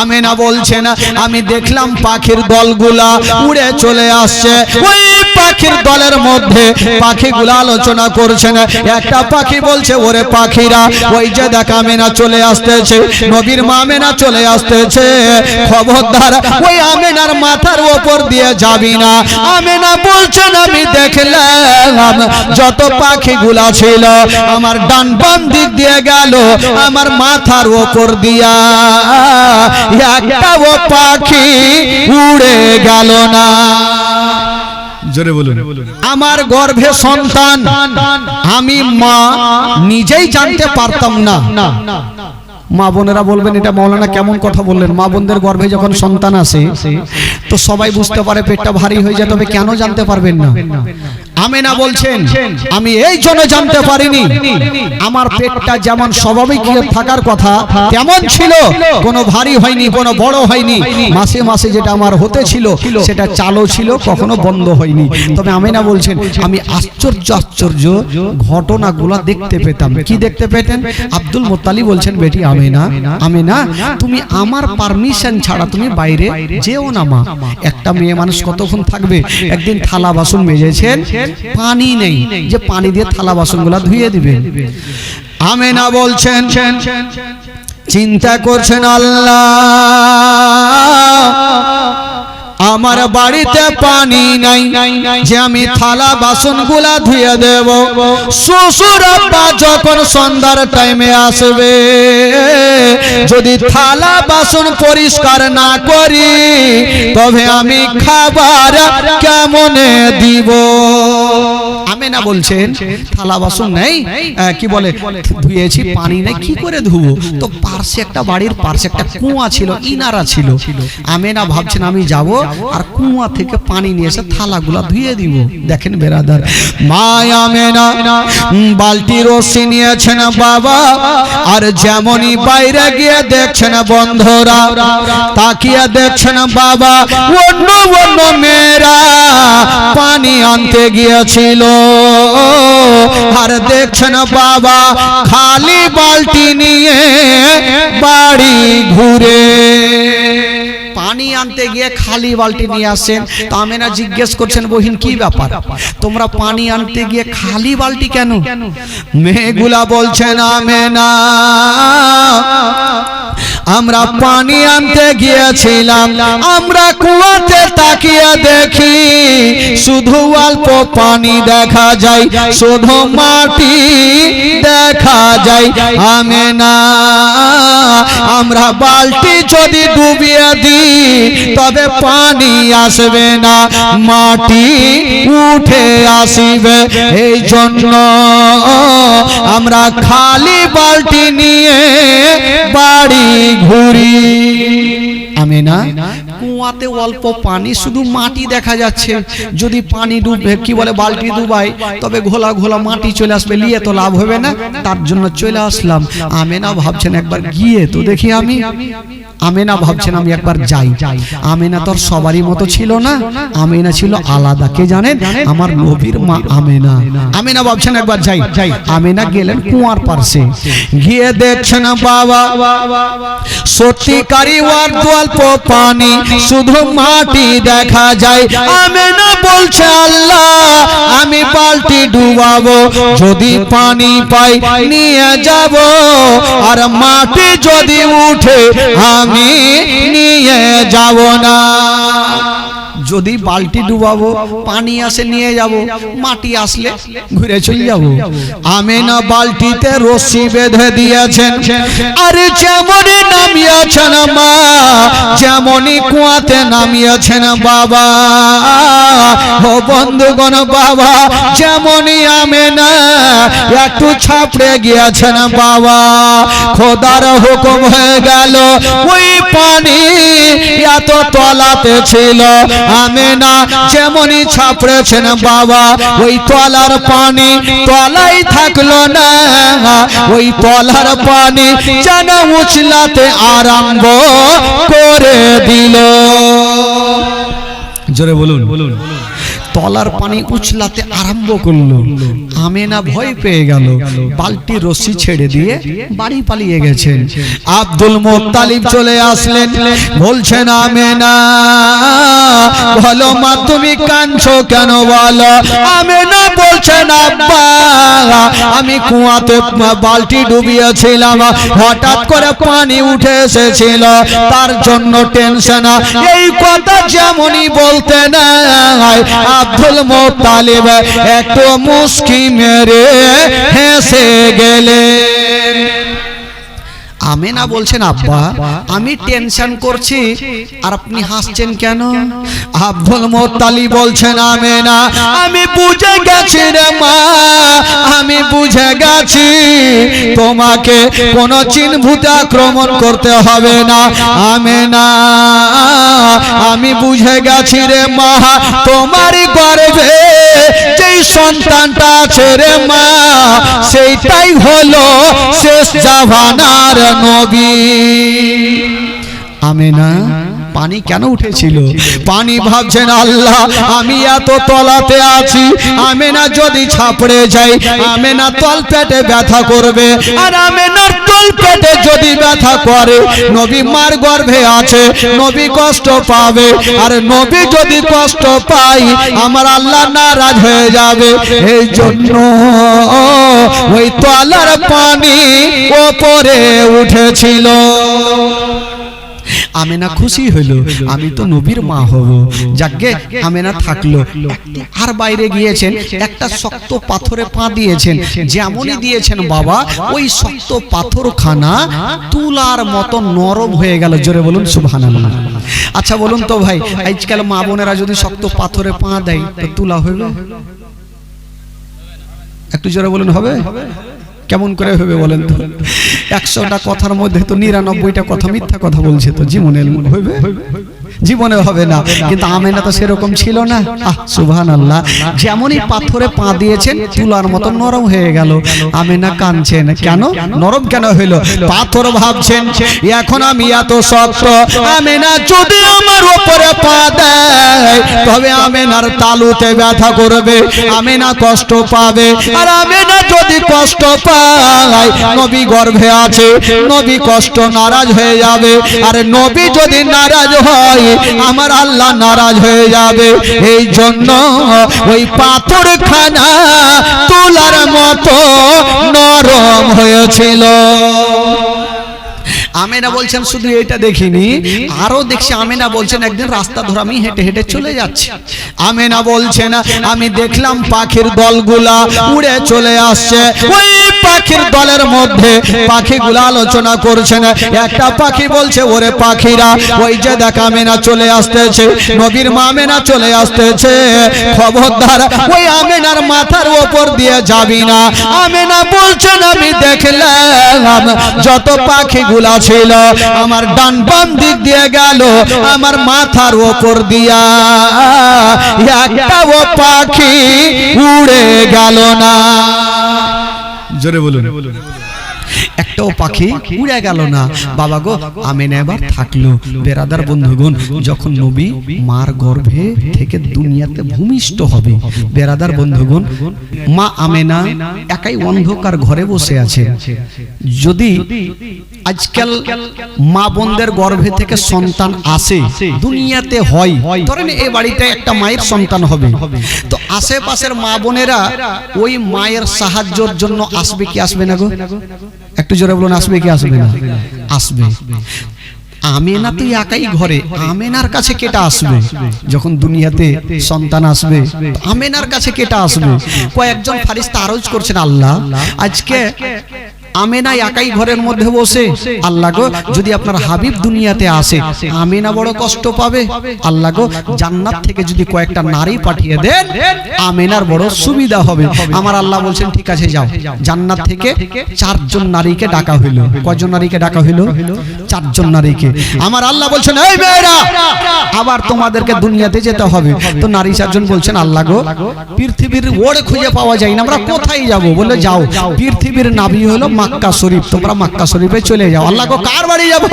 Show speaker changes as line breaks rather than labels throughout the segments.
আমেনা বলছেন আমি দেখলাম পাখির দলগুলা উড়ে চলে আসছে। ওই পাখির দলের মধ্যে পাখিগুলা আলোচনা করছেন। একটা পাখি বলছে ওরে পাখিরা ওই যে দেখ আমেনা চলে আসতেছে, নবীর মা আমেনা চলে আসতেছে, খবরদার ওই আমেনার মাথার উপর দিয়ে যাবি না। আমেনা বলছেন আমি দেখলাম যত পাখিগুলা ছিল আমার ডান বাম দিক দিয়ে গেল, আমার মাথার উপর দিয়া একটাও পাখি উড়ে গেল না। জোরে বলুন। আমার গর্ভে সন্তান আমি মা নিজেই জানতে পারতাম না। মা বোনেরা বলবেন এটা মৌলানা কেমন কথা বললেন? মা বোনদের গর্ভে যখন সন্তান আসে তো সবাই বুঝতে পারে পেটটা ভারী হয়ে যায়, তবে কেন জানতে পারবেন না? আমেনা বলছেন আমি এই জন্য জানতে পারিনি, আমার পেটটা যেমন স্বাভাবিক থাকার কথা তেমন ছিল, কোনো ভারী হয়নি, কোনো বড় হয়নি। মাসে মাসে যেটা আমার হতে ছিল সেটা চালু ছিল, কখনো বন্ধ হয়নি। তবে আমেনা বলছেন আমি আশ্চর্য আশ্চর্য ঘটনাগুলো দেখতে পেতাম। কি দেখতে পেতেন? আব্দুল মুত্তালিব বলছেন বেটি আমেনা, আমেনা তুমি আমার পারমিশন ছাড়া তুমি বাইরে যেও না মা। একটা মেয়ে মানুষ কতক্ষণ থাকবে? একদিন থালা বাসন মেজেছেন, পানি নেই যে পানি দিয়ে থালা বাসনগুলো ধুয়ে দিবেন। আমেনা বলছেন চিন্তা করছেন আল্লাহ আমার বাড়িতে পানি নাই যে আমি থালা বাসনগুলা ধুয়ে দেব। শ্বশুর আব্বা যখন সন্ধ্যার টাইমে আসবে যদি থালা বাসন পরিষ্কার না করি তবে আমি খাবার কেমনে দিব? আমেনা বলছেন থালা বাসন নেই, কি বলে ধুয়েছি পানি নেই, কি করে ধুবো? তো পার্শ্বে একটা বাড়ির পার্শ্বে একটা কুয়া ছিল, ইনারা ছিল। আমেনা ভাবছেন আমি যাব আর কুয়া থেকে পানি নিয়ে এসে থালাগুলা ধুয়ে দিব। দেখেন বেরাদার, মা আমেনা বালতি রশি নিয়েছেন বাবা, আর যেমনই বাইরে গিয়ে দেখছেন বন্ধুরা তাকিয়ে দেখছেন বাবা অন্য অন্য মেয়েরা পানি আনতে গিয়েছিল, আর দেখছেন বাবা খালি বালতি নিয়ে বাড়ি ঘুরে। পানি আনতে গিয়ে খালি বালতি নিয়ে আসেন। তো আমেনা জিজ্ঞেস করছেন বহিন কি ব্যাপার, তোমরা পানি আনতে গিয়ে খালি বালতি কেন? মেয়েগুলা বলছেন আমেনা আমরা পানি আনতে গিয়েছিলাম, আমরা কুয়াতে তাকিয়ে দেখি শুধু অল্প পানি দেখা যায়, শুধু মাটি দেখা যায়। আমেনা আমরা বালতি যদি ডুবিয়ে দিই তবে পানি আসবে না, মাটি উঠে আসবে, এই জন্য আমরা খালি বালতি নিয়ে বাড়ি ঘুরি। আমেনা কুয়াতে অল্প পানি শুধু মাটি দেখা যাচ্ছে, যদি পানি ডুবে কি বলে বালতি ডুবাই তবে ঘোলা ঘোলা মাটি চলে আসবে, নিয়ে তো লাভ হবে না, তার জন্য চলে আসলাম। আমেনা ভাবছেন একবার গিয়ে তো দেখি আমি। আমেনা ভাবছেন আমি একবার যাই। আমেনা তোর সবারই মতো ছিল না, আমেনা ছিল আলাদা। কে জানেন? আমার নবীর মা আমেনা। আমেনা ভাবছেন একবার যাই। আমেনা গেলেন কুয়ার পাশে, গিয়ে দেখছেন বাবা সত্যিকারই অল্প পানি, শুধু মাটি দেখা যায়। আমেনা বলছে আল্লাহ আমি বালতি ডুবাবো, যদি পানি পাই নিয়ে যাব, আর মাটি যদি উঠে আমি নিয়ে যাব না। যদি বালতি ডুবাবো পানি আসে নিয়ে যাব, মাটি আসলে ঘুরে চলে যাব। আমেনা বালতিতে রশি বেঁধে দিয়েছেন, আর যেমনই নামিয়েছেন মা যেমনই কুয়াতে নামিয়েছেন বাবা, ও বন্ধুগণ বাবা যেমনই আমেনা একটু ছাপড়ে গিয়েছেন বাবা, খোদার হুকুম হয়ে গেল ওই পানি এত তলাতে ছিল। আমেনা যেমনই ছাপড়েছেন বাবা ওই তলার পানি তলাই থাকলো না, ওই তলার পানি যেন উছলাতে আরম্ভ করে দিল। জোরে বলুন। তলার পানি উছলাতে আরম্ভ করলো। আমেনা ভয় পেয়ে গেল, বালতি রশি ছেড়ে দিয়ে বাড়ি পালিয়ে গেছেন। আব্দুল মুত্তালিব চলে আসলেন, বলছেন আমেনা বলো মা তুমি কাঁদছো কেন বলো? আমেনা বলছেন আব্বা আমি কুয়াতে বালতি ডুবিয়েছিলাম, হঠাৎ করে পানি উঠে এসেছিল, তার জন্য টেনশন। এই কথা যেমনই বলতে নাই আব্দুল মুত্তালিব একটু মুস্কি মেরে হেসে গেলেন। আমেনা বলছেন আব্বা আমি টেনশন করছি আর আপনি হাসছেন কেন? আব্দুল মুত্তালিব বলছেন আমেনা আমি বুঝে গেছি রে মা, আমি বুঝে গেছি তোমাকে কোনো চিনভূত আক্রমণ করতে হবে না। আমেনা আমি বুঝে গেছি রে মা, তোমারই গর্ভে যেই সন্তানটা আছে রে মা সেইটাই হলো শেষ জামানার নবী। আমেনা পানি কেন উঠেছিল? পানি ভাবছেন আল্লাহ আমি এত তলাতে আছি, আমেনা যদি ছাপড়ে যাই আমেনা তল পেটে ব্যথা করবে, আর আমেনার তল পেটে যদি ব্যথা করে নবী মার গর্ভে আছে, নবী কষ্ট পাবে, আর নবী যদি কষ্ট পাই আমার আল্লাহ নারাজ হয়ে যাবে। এই জন্য ওই তলার পানি ওপরে উঠেছিল। আমেনা খুশি হইল আমি তো নবীর মা হব। যাকে আমেনা থাকলো, আর বাইরে গিয়েছেন একটা শক্ত পাথরে পা দিয়েছেন, যেমনই দিয়েছেন বাবা ওই শক্ত পাথরখানা তুলার মতো নরম হয়ে গেল। জোরে বলুন সুবহানাল্লাহ। আচ্ছা বলুন তো ভাই আজকাল মা বোনেরা যদি শক্ত পাথরে পা দেয় তো তুলা হইবে? একটু জোরে বলুন হবে? কেমন করে হবে বলেন তো? 100টা কথার মধ্যে তো 99টা কথা মিথ্যা কথা বলছে, তো জীবনে হইবে? জীবনে হবে না। কিন্তু আমেনা তো সেরকম ছিল না। সুবহানাল্লাহ। যেমনই পাথরে পা দিয়েছেন তুলার মতো নরম হয়ে গেল। আমেনা কাঁদছেন কেন? নরম কেন হইল? পাথর ভাবছেন এখন আমি এত শক্ত, আমেনা যদি আমার উপরে পা দেয় তবে আমেনার তালুতে ব্যথা করবে, আমেনা কষ্ট পাবে, আর আমেনা যদি কষ্ট পায় নবী গর্ভে আছে, নবী কষ্ট নারাজ হয়ে যাবে, আর নবী যদি নারাজ হয় আমার আল্লাহ নারাজ হয়ে যাবে। এই জন্য ওই পাথরখানা তুলার মতো নরম হয়েছিল। আমেনা বলছেন শুধু এটা দেখিনি, আরো দেখছি। আমেনা বলছেন একদিন রাস্তা ধরে আমি হেঁটে হেঁটে চলে যাচ্ছি, আমেনা বলছেন আমি দেখলাম পাখির দলগুলা উড়ে চলে আসছে। ওই পাখির দলের মধ্যে পাখিগুলা আলোচনা করছেন। একটা পাখি বলছে ওরে পাখিরা ওই যে দেখ আমেনা চলে আসতেছে, নবীর মা আমেনা চলে আসতেছে, খবরদার ওই আমেনার মাথার উপর দিয়ে যাবি না। আমেনা বলছেন আমি দেখলাম যত পাখিগুলা ছিল আমার ডান বাম দিক দিয়ে গেল, আমার মাথার উপর দিয়া একটাও পাখি উড়ে গেল না। জোরে বলুন। একটাও পাখি উড়ে গেল না। বাবা গো আমেনা এবার থাকলো। বেরাদার বন্ধুগণ যখন নবী মার গর্ভে থেকে দুনিয়াতে ভূমিষ্ঠ হবে, বেরাদার বন্ধুগণ মা আমেনা একাই অন্ধকার ঘরে বসে আছে। যদি আজকাল মা বোনদের গর্ভে থেকে সন্তান আসে দুনিয়াতে হয়, ধরেন এই বাড়িতে একটা মায়ের সন্তান হবে, তো আশেপাশের মা বোনেরা ওই মায়ের সাহায্যের জন্য আসবে কি আসবে না গো? একটু জোরে বলুন আসবে কি আসবে না? আসবে। আমেনা তো একাই ঘরে, আমেনার কাছে কেটা আসবে? যখন দুনিয়াতে সন্তান আসবে আমেনার কাছে কেটা আসবে? কয়েকজন ফারিস্তা আরজ করছেন আল্লাহ আজকে আমেনা একাই ঘরের মধ্যে বসে, আল্লাহ গো যদি আপনার হাবিব দুনিয়াতে আসে আমেনা বড় কষ্ট পাবে, আল্লাহ গো জান্নাত থেকে যদি কয়েকটা নারী পাঠিয়ে দেন আমেনার বড় সুবিধা হবে। আমার আল্লাহ বলছেন ঠিক আছে যাও। জান্নাত থেকে 4 জন নারীকে ডাকা হইল। কয়জন নারীকে ডাকা হইল? 4 জন নারীকে। আমার আল্লাহ বলছেন এই মেয়েরা আবার তোমাদেরকে দুনিয়াতে যেতে হবে। তো নারী 4 জন বলছেন আল্লাহ গো পৃথিবীর ওড় খুঁজে পাওয়া যায় না, আমরা কোথায় যাব? বলে যাও পৃথিবীর নাভি হলো মক্কা শরীফ, তোমরা মক্কা শরীফে চলে যাও। আল্লাহ গো কার বাড়ি যাবো?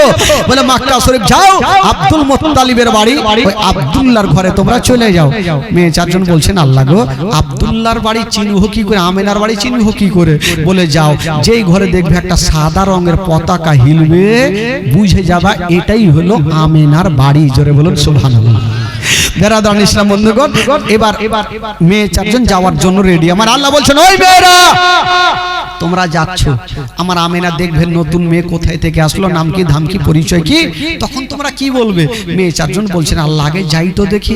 বলে মক্কা শরীফ যাও, আব্দুল মুত্তালিবের বাড়ি, ওই আব্দুল্লাহর ঘরে তোমরা চলে যাও। মেয়ে চারজন বলছেন আল্লাহ গো আব্দুল্লাহর বাড়ি চিনবো কি করে, আমেনার বাড়ি চিনবো কি করে? বলে যাও, যেই ঘরে দেখবে একটা সাদা রঙের পতাকা হিলবে, বুঝে যাবা এটাই হলো আমেনার বাড়ি। জোরে বলুন সুবহানাল্লাহ। বেরাদান ইসলাম বন্ধুগণ, এবার মেয়ে চারজন যাওয়ার জন্য রেডি। আমার আল্লাহ বলছেন ওই মেয়েরা তোমরা যাচ্ছ, আমার আমেনা দেখবে নতুন মেয়ে কোথায় থেকে আসলো, নাম কি ধাম কি পরিচয় কি, তখন তোমরা কি বলবে? মেয়ে চারজন বলছেন আল্লাহ আগে যাই তো দেখি,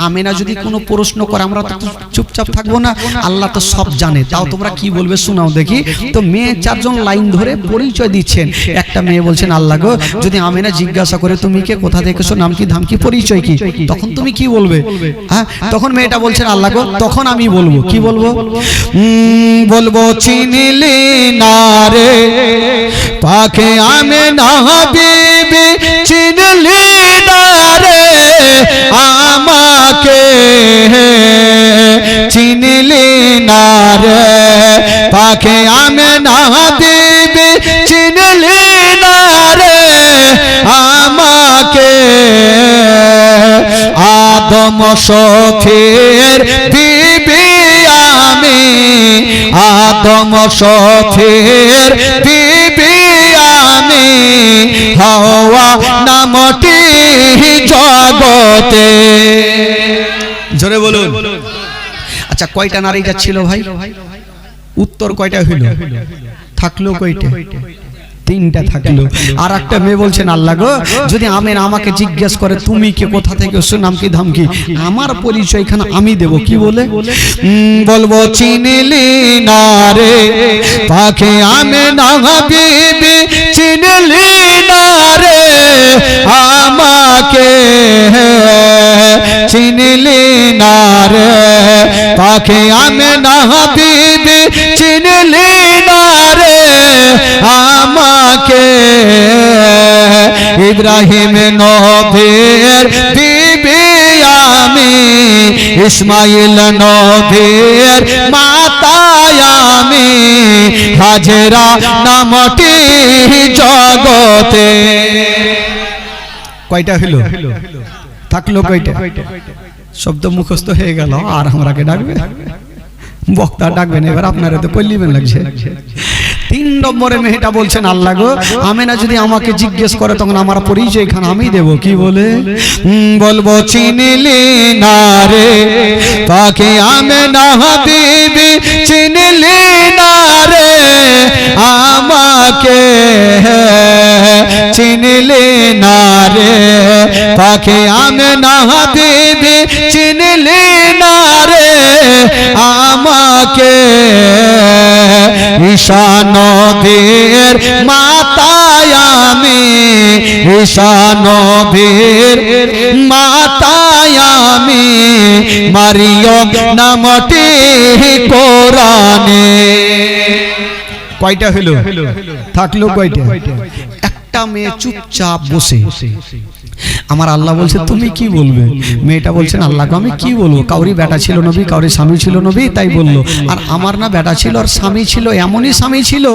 আমেনা যদি কোনো প্রশ্ন করে আমরা তো চুপচাপ থাকবো না, আল্লাহ তো সব জানে, তাও তোমরা কি বলবে শোনাও দেখি। তো মেয়ে চারজন লাইন ধরে পরিচয় দিচ্ছেন। একটা মেয়ে বলছেন আল্লাহ গো যদি আমেনা জিজ্ঞাসা করে তুমি কে, কোথা থেকে এসো, নাম কি ধাম কি পরিচয় কি, তখন তুমি কি বলবে? হ্যাঁ, তখন মেয়েটা বলছেন আল্লাহ গো তখন আমি বলবো কি বলবো? বলবো চিনিলি না রে পাকে আমেনা বিবি, চিনলি না রে আমাকে, চিনলি না রে পাকে আমেনা বিবি, চিনলি না রে আমাকে। আদম শফির বিবি আমি, আদম শফির বিবি আমি, হাওয়া নামটি জগতে। জোরে বলুন। আচ্ছা কয়টা নারী যাচ্ছিল ভাই? উত্তর কয়টা হইল? থাকলো কয়টা? তিনটা থাকলো। আর একটা মেয়ে বলছেন আল্লাহ গো যদি আমেনা আমাকে জিজ্ঞেস করে তুমি কে, কোথা থেকে এসো, নাম কি ধাম কি, আমার পরিচয় এখানে আমি দেব কি বলে? বলবো চিনলি না রে পাকে আমেনা বিবি, চিনলি না রে আমাকে, চিনলি না রে পাকে আমেনা বিবি, চিনলি না রে আমাকে। ইব্রাহিম নবীর বিবি আমি, ইসমাইল নবীর মাতা আমি, হাজেরা নামটি জগতে। কয়টা হলো? থাকলো কয়টা? শব্দ মুখস্থ হয়ে গেল, আর আমরাকে ডাকবে, বক্তা ডাকবেন, এবার আপনারা তো কল্লিবেন লাগছে। 3 নম্বরে মেয়েটা বলছেন আল্লাহ গো আমেনা যদি আমাকে জিজ্ঞেস করে তখন আমার পরিচয় এখানে আমি দেব কি বলে? বলবো চিনলি না রে পাকে আমেনা বিবি, চিনলি না রে আমাকে, চিনলি না রে পাকে আমেনা বিবি, চিনলি না রে আমাকে। ঈশা নবীর মাতা আমি, ঈশা নবীর মাতা আমি, মারিয়ম নামটি কোরআনে। কয়টা হলো? থাকলো কয়টা? একটা মেয়ে চুপচাপ বসে। আমার আল্লাহ বলছে তুমি কি বলবে? মেয়েটা বলছেন আল্লাহ আমি কি বলবো, কাউরি বেটা ছিল নবী, কাউরি স্বামী ছিল নবী, তাই বললো। আর আমার না বেটা ছিল আর স্বামী ছিল, এমনই স্বামী ছিল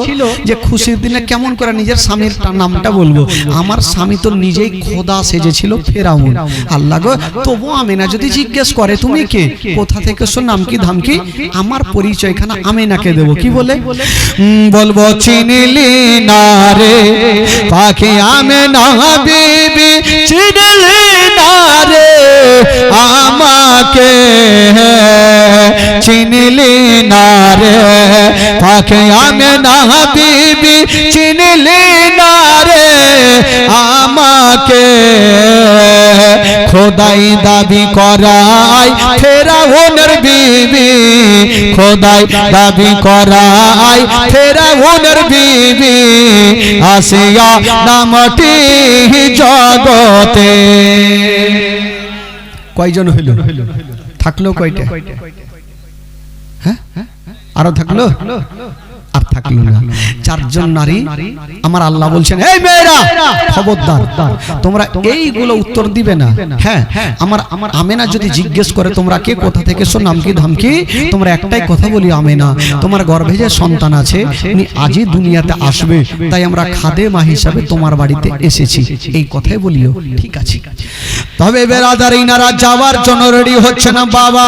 যে খুশির দিনে কেমন করে নিজের স্বামীর নামটা বলবো। আমার স্বামী তো নিজেই খোদা সেজেছিল ফেরাউন। আল্লাহ গো তবু আমেনা যদি জিজ্ঞেস করে তুমি কে, কোথা থেকে এসো, নাম কি ধাম কি, আমার পরিচয় এখানে আমেনাকে দেবো কি বলে? বলবো চিনলি না রে পাখি আমেনা বিবি, চিনলি না রে আমাকে, চিনলি না রে পাখি আমেনা বিবি, চিনলি না রে আমাকে। খোদাই দাবি করাই ফেরাউনের বিবি, খোদাই দাবি করাই ফেরাউনের বিবি, আসিয়া নামটি জগতে। কয়জন হইল? থাকলো কয়টা? হ্যাঁ আরো থাকলো? আর থাকলো না। চারজন নারী আমার আল্লাহ বলছেন, এই মেয়েরা খবরদার, তোমরা এইগুলো উত্তর দিবে না। হ্যাঁ, আমার আমেনা যদি জিজ্ঞেস করে তোমরা কে, কোথা থেকে এসো, নাম কি ধাম কি, তোমরা একটাই কথা বলি, আমেনা তোমার গর্ভে যে সন্তান আছে উনি আজই দুনিয়াতে আসবে, তাই আমরা খাদেমা হিসাবে তোমার বাড়িতে এসেছি, এই কথাই বলিও। ঠিক আছে। তবে বেরাদার ইনারা যাওয়ার জন্য রেডি হচ্ছে না বাবা।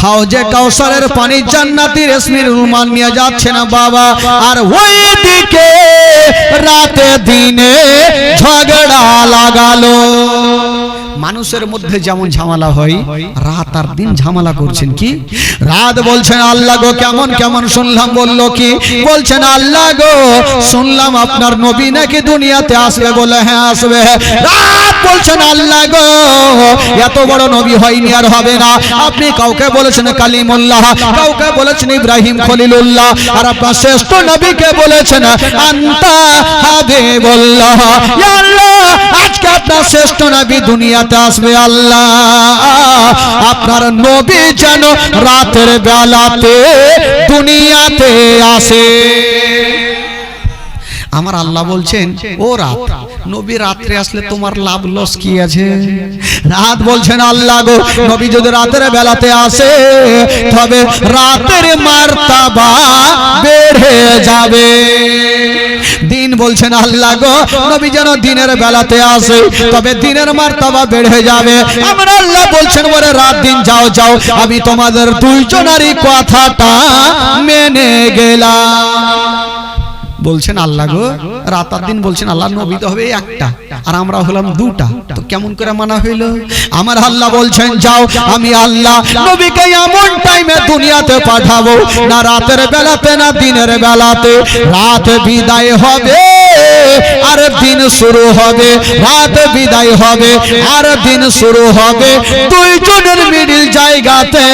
হাউজে কাউসারের পানি জান্নাতি রেশমির রুমাল নিয়ে যাচ্ছে না বাবা। আর ওই দিকে রাতে দিনে ঝগড়া লাগালো। মানুষের মধ্যে যেমন ঝামেলা হয়, রাত আর দিন ঝামেলা করছেন। কি রাত বলছেন, আল্লাহ গো কেমন কেমন শুনলাম। বলল কি? বলছেন, আল্লাহ গো শুনলাম আপনার নবী নাকি দুনিয়াতে আসবে। বলে হ্যাঁ আসবে। রাত বলছেন, আল্লাহ গো এত বড় নবী হয়নি আর হবে না। আপনি কাউকে বলেছেন কালিমুল্লাহ, কাউকে বলেছেন ইব্রাহিম খলিলুল্লাহ, আর আপনার শ্রেষ্ঠ নবীকে বলেছেন আনতা হাবিবুল্লাহ। ইয়া আল্লাহ আজকে আপনার শ্রেষ্ঠ নবী দুনিয়াতে আসবে। আল্লাহ আপনার নবী যেন রাতের বেলাতে দুনিয়াতে আসে। আমার আল্লাহ বলছেন, ও রাত, নবী রাত্রে আসলে তোমার লাভ লস কি আছে? রাত বলছেন, আল্লাহ গো নবী যদি রাতের বেলাতে আসে তবে রাতের মার্তাবা বেড়ে যাবে। দিন বলছেন, আল্লাহ গো নবী যেন দিনের বেলাতে আসে তবে দিনের মার্তাবা বেড়ে যাবে। আমার আল্লাহ বলছেন, বলে রাত দিন যাও যাও, আমি তোমাদের দুইজনেরই কথাটা মেনে গেলাম। বলছেন আল্লাহ গো রাত আর দিন, বলছেন আল্লাহ নবী তো হবে একটা আর আমরা হলাম দুটা, তো কেমন করে মানা হইল? আমার আল্লাহ বলছেন, যাও আমি আল্লাহ নবীকে এমন টাইমে দুনিয়াতে পাঠাবো, না রাতের বেলাতে না দিনের বেলাতে। রাত বিদায় হবে আর দিন শুরু হবে, রাত বিদায় হবে আর দিন শুরু হবে। দুইজনের মিডিল জায়গাতে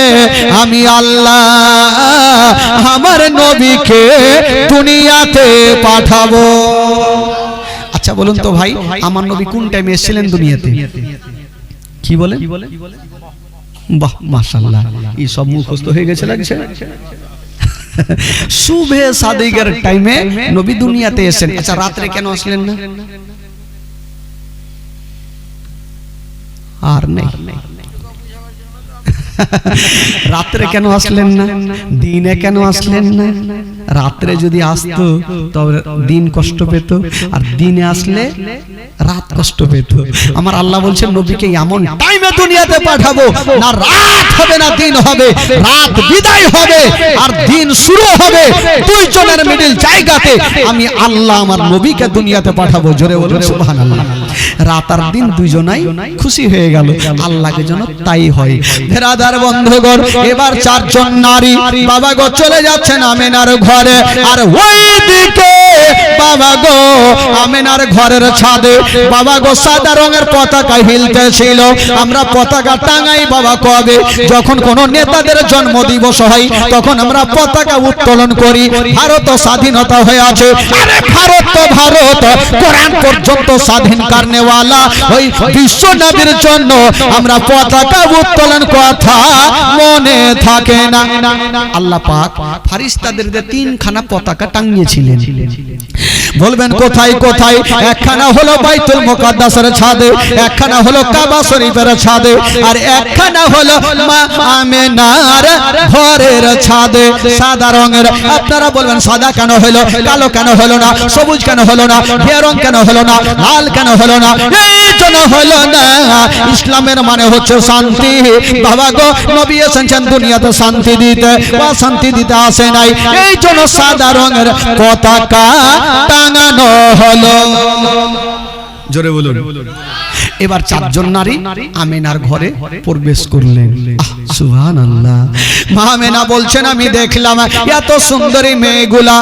আমি আল্লাহ আমার নবীকে দুনিয়াতে পাঠাবো। আচ্ছা বলুন তো ভাই, আমার নবী কোন টাইমে এসেছিলেন দুনিয়াতে? কি বলেন? বাহ মাশাআল্লাহ, এই সব মুখস্থ হয়ে গেছে লাগছে। সুবে সাদিকের টাইমে নবী দুনিয়াতে এসেছেন। আচ্ছা রাত্রে কেন আসলেন না? আর নেই। রাত্রে কেন আসলেন না? দিনে কেন আসলেন না? রাত্রে যদি আসতো তবে দিন কষ্ট পেত, আর দিনে আসলে রাত কষ্ট পেত। আমার আল্লাহ বলছেন, নবীকে এমন টাইমে দুনিয়াতে পাঠাবো, না রাত হবে না দিন হবে, রাত বিদায় হবে আর দিন শুরু হবে। দুইজনের মিডল জায়গাতে আমি আল্লাহ আমার নবীকে দুনিয়াতে পাঠাবো। জোরে বলুন সুবহানাল্লাহ। রাত আর দিন দুইজনাই খুশি হয়ে গেল, আল্লাহকে যেন তাই হয়। বেরাদার বন্ধুগণ, এবার চারজন নারী বাবা গো চলে যাচ্ছেন আমেনার ঘরে। আর ওই দিকে বাবা গো আমেনার ঘরের ছাদে বাবা গো সাদা রঙের পতাকা হিলতেছিল। আমরা পতাকা টাঙাই বাবা কবে? যখন কোন নেতাদের জন্ম দিবস হয় তখন আমরা পতাকা উত্তোলন করি। ভারত স্বাধীনতা হয়ে আছে, আরে ভারত তো ভারত, কোরআন পর্যন্ত স্বাধীন কারনেওয়ালা ওই বিশ্ব নবীর জন্য আমরা পতাকা উত্তোলন কথা মনে থাকে না। আল্লাহ পাক ফারিস্তাদের তিনখানা পতাকা টাঙিয়েছিলেন। বলবেন কোথায় কোথায়? একখানা হলো বাইতুল মুকাদ্দাসের ছাদে, একখানা হলো কাবা শরীফের ছাদে, আর একখানা হলো মা আমেনার ঘরের ছাদে। সাদা রঙের। আপনারা বলবেন সাদা কেন হলো, কালো কেন হলো না, সবুজ কেন হলো না, ঘিয়া রং কেন হলো না, লাল কেন হলো না? এই জন্য হলো না, ইসলামের মানে হচ্ছে শান্তি। বাবা গো নবী এসেছেন দুনিয়াতে শান্তি দিতে, শান্তি দিতে আসে নাই। এই জন্য সাদা রঙের পতাকা টাঙানো হলো। জোরে বলুন। এবার চারজন নারী আমেনার ঘরে প্রবেশ করলেন। সুবহানাল্লাহ। মা আমেনা বলছেন, আমি দেখলাম এত সুন্দরী মেয়েগুলা,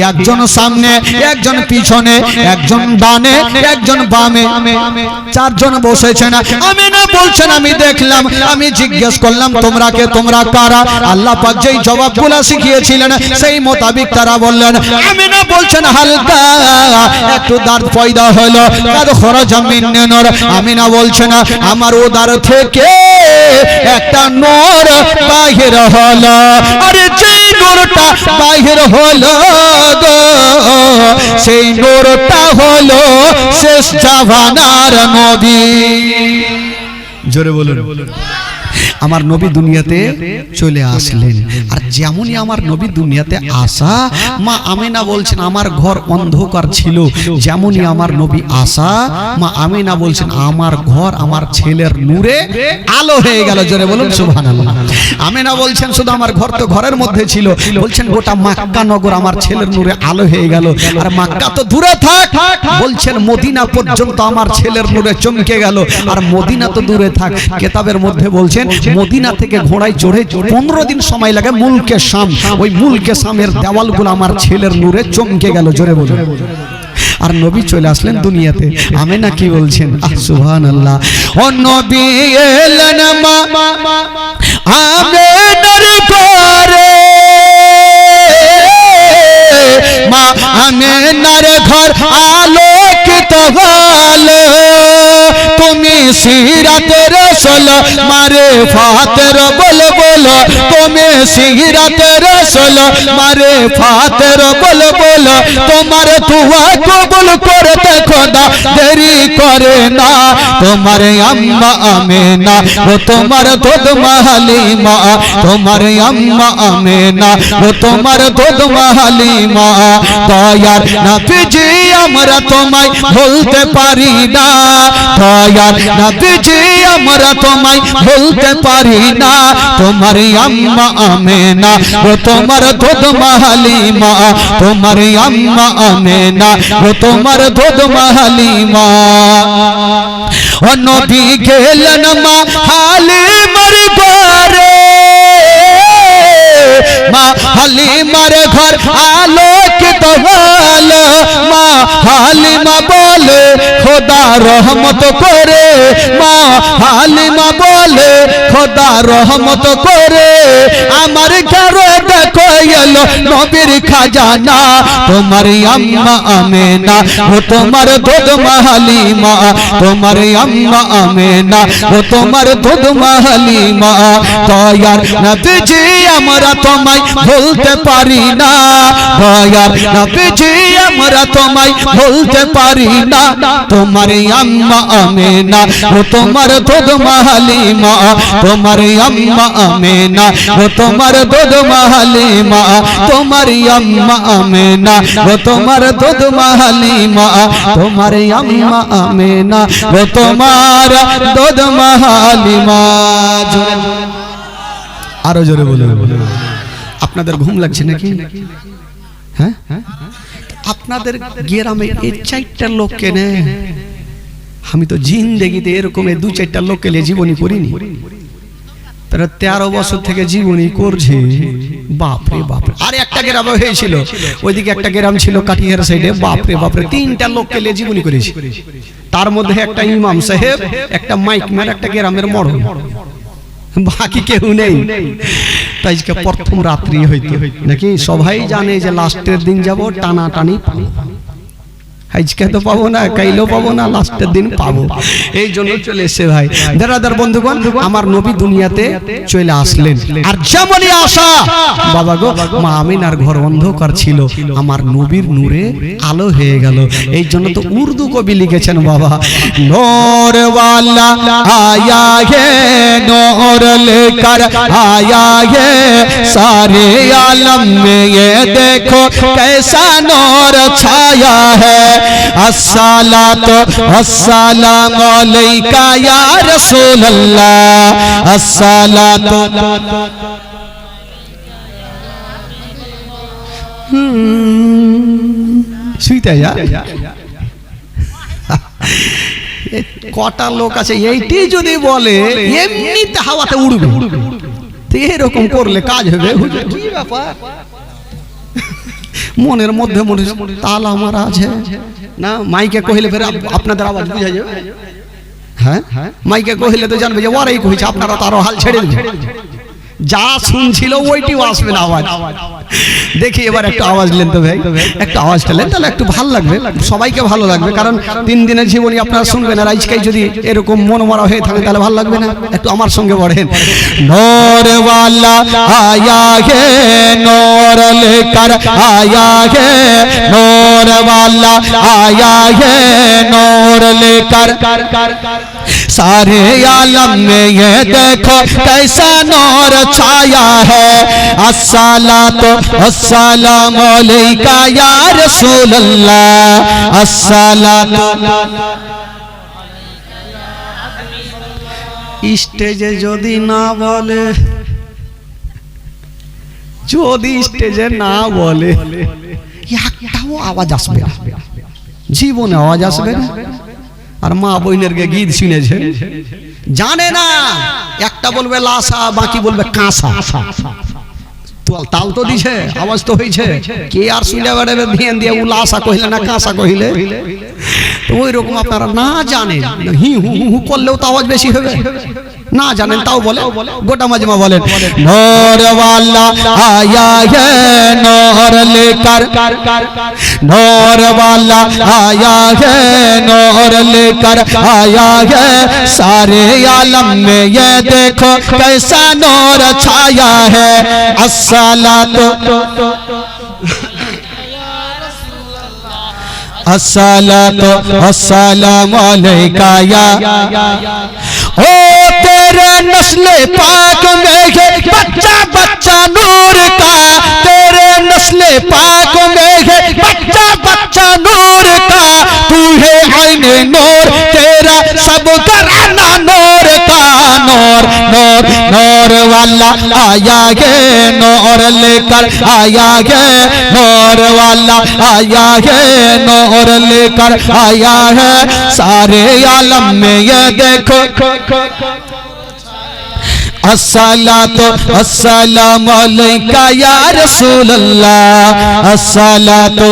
একজন সামনে, একজন পিছনে, একজন ডানে, একজন বামে, চারজন বসেছেন। আমেনা বলছেন, আমি দেখলাম, আমি জিজ্ঞেস করলাম তোমরা কে, তোমরা কারা? আল্লাহ পাক যেই জবাবগুলো শিখিয়েছিলেন সেই মোতাবিক তারা বললেন। আমেনা বলছেন, হালকা একটু দাঁত পয়দা হলো, কাদ খরাজা মিন নূর। আমিনা বলছেন, আমার উদার থেকে একটা নূর বাহির হলো। আরে যে নূরটা বাহির হলো গো, সেই নূরটা হলো শেষ জামানার নবী। জোরে বলুন। আমার নবী দুনিয়াতে চলে আসলেন, আর যেমনই আমার নবী দুনিয়াতে আসা, মা আমিনা বলছেন আমার ঘর অন্ধকার ছিল, যেমনই আমার নবী আসা, মা আমিনা বলছেন আমার ঘর আমার ছেলের নূরে আলো হয়ে গেল। জোরে বলুন সুবহানাল্লাহ। আমিনা বলছেন শুধু আমার ঘর তো ঘরের মধ্যে ছিল, বলছেন গোটা মক্কা নগর আমার ছেলের নূরে আলো হয়ে গেল। আর মক্কা তো দূরে থাক, বলছেন মদিনা পর্যন্ত আমার ছেলের নূরে চমকে গেল। আর মদিনা তো দূরে থাক, কিতাবের মধ্যে বলছেন মদিনা থেকে ঘোড়ায় চড়ে 15 দিন সময় লাগে মুলকে শাম, ওই মুলকে শামের দেওয়ালগুলো আমার ছেলের নূরে চমকে গেল। জোরে বলুন। আর নবী চলে আসলেন দুনিয়াতে। আমিনা কি বলছেন? সুবহানাল্লাহ। ও নবী এলেন মা আমিনার ঘরে, মা আমিনার ঘর আলোকিত হলো। তুমি সিরাতের রসুল মারিফাতের বল বলো, তুমি সিরাতের রসুল মারিফাতের বল বলো। তোমার দুয়া কবুল করতে খোদা দেরি করে না। তোমার আম্মা আমিনা ও তোমার দুধ মা হালিমা, তোমার আম্মা আমিনা ও তোমার দুধ মা হালিমা। দয়ার নবীজি আমরা তোমায় ভুলতে পারি না, দয়ার নবীজি আমরা তোমায় ভুলতে পারি না। তোমার আম্মা আমিনা ও তোমার দুধ মা হালিমা, তোমার আম্মা আমিনা ও তোমার দুধ মা হালিমা। ও নবী গেলেন মা হালিমার ঘরে, মা হালিমার ঘর আলোকিত হলো। মা হালিমা বলে খোদা রহমত করে, মা হালিমা বলে খোদা রহমত করে। আমার ঘরে দেখো এলো নবীর খাজানা। তোমার আম্মা আমিনা ও তোমার দুধ মা হালিমা, তোমার আম্মা আমিনা ও তোমার দুধ মা হালিমা। দয়ার নবীজি আমরা তোমায় ভুলতে পারি না, দয়ার নবীজি আমরা তোমায় ভুলতে পারি না। তোমার আম্মা আমিনা ও তোমার দুধ মা হালিমা, তোমার আম্মা আমিনা ও তোমার দুধ মা হালিমা, তোমার আম্মা আমিনা ও তোমার দুধ মা হালিমা, তোমার আম্মা আমিনা ও তোমার দুধ মা হালিমা। আরো জোরে বলুন। আপনাদের ঘুম লাগছে নাকি? হ্যাঁ, আপনাদের গ্রামে এই 4টা লোক কেনে? আমি তো জিন্দেগিতে এরকম 2-4টা লোক কেলে জীবনী করিনি। তারা 13 বছর থেকে জীবনী করছে। বাপরে বাপরে। আর একটা গ্রামে হয়েছিল, ওইদিকে একটা গ্রাম ছিল কাটিহার সাইডে। বাপরে বাপরে, 3টা লোক কেলে জীবনী করেছে। তার মধ্যে একটা ইমাম সাহেব, একটা মাইক ম্যান, একটা গ্রামের মরণ, বাকি কেউ নেই। তাই আজকে প্রথম রাত্রি হইতো নাকি সবাই জানে যে লাস্টের দিন যাব টানা টানি। আজকে তো পাবো না, কাইলেও পাবো না, লাস্টের দিন পাবো। এই জন্য চলে এসে ভাই দাদাদার বন্ধুগণ, আমার নবী দুনিয়াতে চলে আসলেন। আর যেমনই আসা বাবা গো, মা আমিনার ঘর অন্ধকার ছিল, আমার নবীর নূরে আলো হয়ে গেল। এই জন্য তো উর্দু কবি লিখেছেন বাবা, নূর ওয়ালা আয়া হে নূর লেकर आया है सारे आलम में, ये देखो कैसा नूर छाया है। अस्सलातु वस्सलामु अलैका या रसूल अल्लाह, अस्सलातु শুইতে যা। কটা লোক আছে এইটি যদি বলে এমনিতে হাওয়াতে উড়বে, এরকম করলে কাজ হবে? কি ব্যাপার? মনের মধ্যে মনে তাল আমার আছে না, মাইকে কহিলে ফের আপনাদের আওয়াজ বুঝা যাবে। হ্যাঁ, মাইকে কহিলে তো জানবে যে ওরাই কইছে, আপনারা তো আরো হাল ছেড়ে দিবেন। যা শুনছিল ওইটিও আসবে না আওয়াজ। দেখি এবার একটু আওয়াজ দিলেন তো ভাই, একটু আওয়াজটা দিলেন তাহলে একটু ভালো লাগবে, সবাইকে ভালো লাগবে। কারণ 3 দিনের জীবনী আপনারা শুনবেন, আর আজকে যদি এরকম মনমরা হয়ে থাকে তাহলে ভালো লাগবে না। একটু আমার সঙ্গে পড়েন, নূর वाला आया है नूर लेकर आया है, नूर वाला आया है नूर लेकर सारे आलम में ये देखो कैसा नूर छाया है। अस्सलातु वस्सलामु अलैका या रसूल अल्लाह, अस्सलातु স্টেজে যদি না বলে, যদি স্টেজে না বলে একটাও আওয়াজ আসবে না, জীবনে আওয়াজ আসবে না। আর মা বোনের গীত শুনেছে জানে না, একটা বলবে লাসা, বাকি বলবে কাঁসা। তাল তো দিছে, আওয়াজ তো হয়েছে, কে আর শুনে বেড়াবে ধ্যান দিয়ে উলাসা কহিলে না কাঁসা কহিলে। তো ওই রকম আপনারা না জানেন, হি হু হু করলেও তো আওয়াজ বেশি হবে, না জানেন তাও বলে। গোটা মাজমা বলেন, নূর वाला आया है नूर लेकर, नूर वाला आया है नूर लेकर आया है, सारे आलम में ये देखो कैसा नूर छाया है। अस्सलातु अस्सलातु वस्सलामु अलैका या, ओ तेरे नस्ले पाक में है बच्चा बच्चा नूर का, तेरे नस्ले पाक में है बच्चा बच्चा नूर का, तू है आईने नूर तेरा सब घराना नूर का। नूर नूर नूर वाला आया है नूर लेकर आया है, नूर वाला आया है नूर लेकर आया है, सारे आलम में ये देखो अस्सलातु वस्सलामु अलैका या रसूल अल्लाह, अस्सलातु।